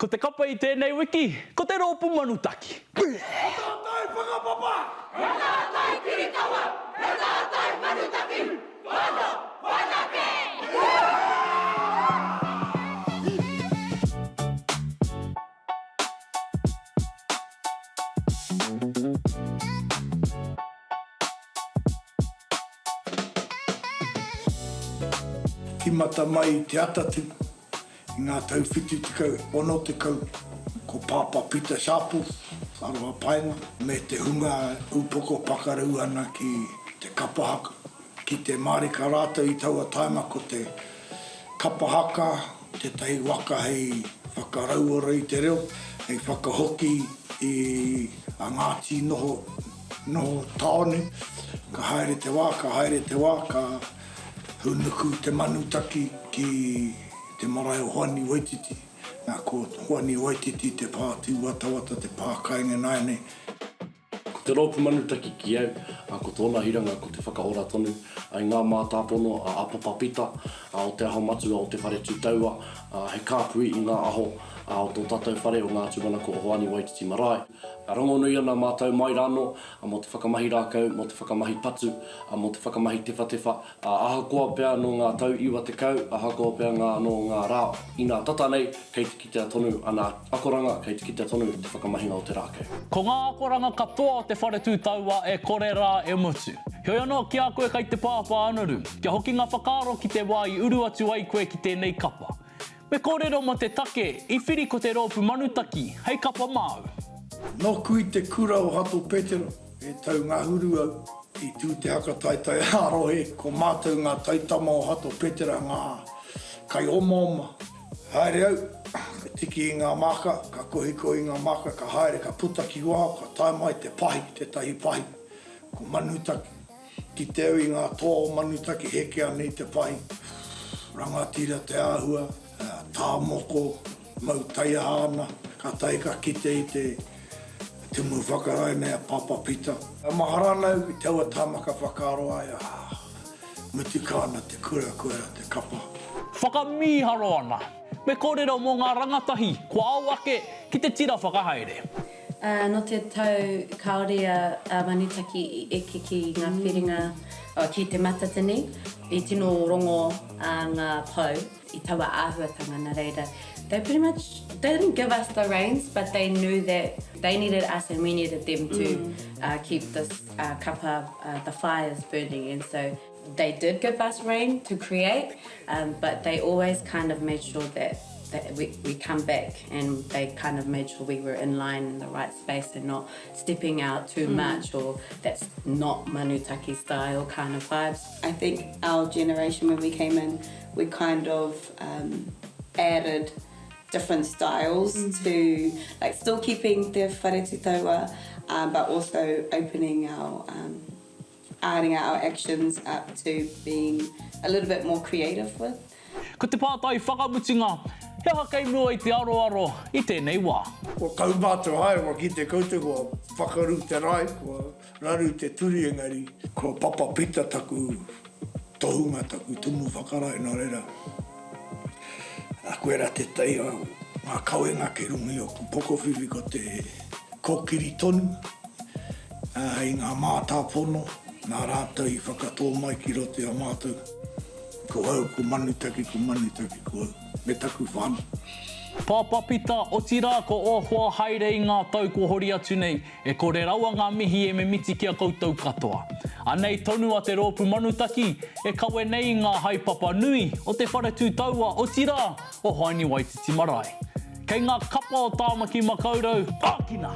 Ko te kapa I tēnei wiki, ko te Rōpū Manutaki. He tātai whakapapa! He tātai kirikawa! He tātai manutaki! Whanaungatanga! Ki mata mai te atatu, I ngā tau whitu tekau, ono tekau, ko pāpā pita shapu, aroha painga, me te hunga upoko pakarau ana ki te kapa haka, ki te Māori ka rātou I taua taima ko te kapa haka, te tai waka hei whakarauora I te reo, hei whakahoki I a Ngāti noho taone, ka haere te wā, ka hunuku te manutaki ki te marae o Hoani Waititi. Nā ko Hoani Waititi te pātū watawata, te pā kāinga naene. Ko te Rōpū Manutaki ki au, ko tōna hiranga, ko te whakaora tonu, ai ngā mātāpono, a apapapita, o te aho matua o te whare tūtaua, he kāpui I ngā aho, o tō tātou whare o ngā tūmana ko Hoani Waititi marae. Rongonui ana mātou mai rāno, mō te whakamahi rākau, mō te whakamahi patu, mō te whakamahi tewa. Ahakoa pēr no ngā tau iwa te kau, ahakoa pēr no ngā rā I ngā tata nei, kei te kitea tonu ana akoranga, kei te kitea tonu te whakamahinga o te rākau. Ko ngā akoranga katoa o te whare tūtaua e kore rā e mutu. Hoi anō ki a koe kai te pāpā anaru, kia hoki ngā whakaaro ki te wā I uru atu ai koe ki tēnei kapa. Me kōrero mo te take, I whiri ko te Rōpū Manutaki, hei kapa māu. Noku I te kura o hato Petero, e tau ngā hurua I tū te haka taitai arohe, ko mātou ngā taitama o hato Petera ngā kai oma. Haere au, ka tiki I ngā maka, ka kohiko I ngā maka, ka haere ka puta ki wā, ka tae mai te pahi, te tahi pahi, ko manutaki. Ki te au I ngā toa o manutaki heke anei te pahi. Rangatira te āhua, tā moko, mau taia hāna, ka taika kite I te mu whakarai nei a papa pita. Maharanau I te aua tāmaka whakaroa ai, mutu kāna te kura te kapa. Whakamiharo ana. Me kōrero mō ngā rangatahi, kua auake ki te tira whakahaere. No te tau kaore a Manutaki e ki ngā whiringa ki te matatini, I tino rongo a ngā pau, I taua āhuatanga nā reira. They didn't give us the reins, but they knew that they needed us and we needed them to keep this kapa, the fires burning. And so they did give us rein to create, but they always kind of made sure that we come back, and they kind of made sure we were in line in the right space and not stepping out too much, or that's not Manutaki style kind of vibes. I think our generation, when we came in, we kind of added different styles to, like, still keeping the whare tūtaua, but also opening ironing our actions up to being a little bit more creative with. Ko te pātai whakamutinga, he haka I mua I te aroaro I tēnei wā. Ko kaumātua haewa ki te koutou, ko whakaru te rai, ko raru te turi engari, ko papa pita taku tohunga taku tumu whakarai nā reira. A koe ra te tei o ngā kauenga ke rungi o pokowhiwi ko te kokiri tonu, I ngā mātāpono, nā rātou I whakatō mai ki rote a mātou. Ko au, ko manutaki, ko au. Me taku whāna. Pāpapita o tira ko o hoa haere I ngā tau ko hori atu nei, e kore raua ngā mihi e me miti ki a koutou katoa. Anei tonu a te Rōpū Manutaki, e kawe nei ngā haipapa nui o te whare tūtaua o tira o Hoani Waititi marae. Kei ngā kapa o tāmaki makaurau, ākina!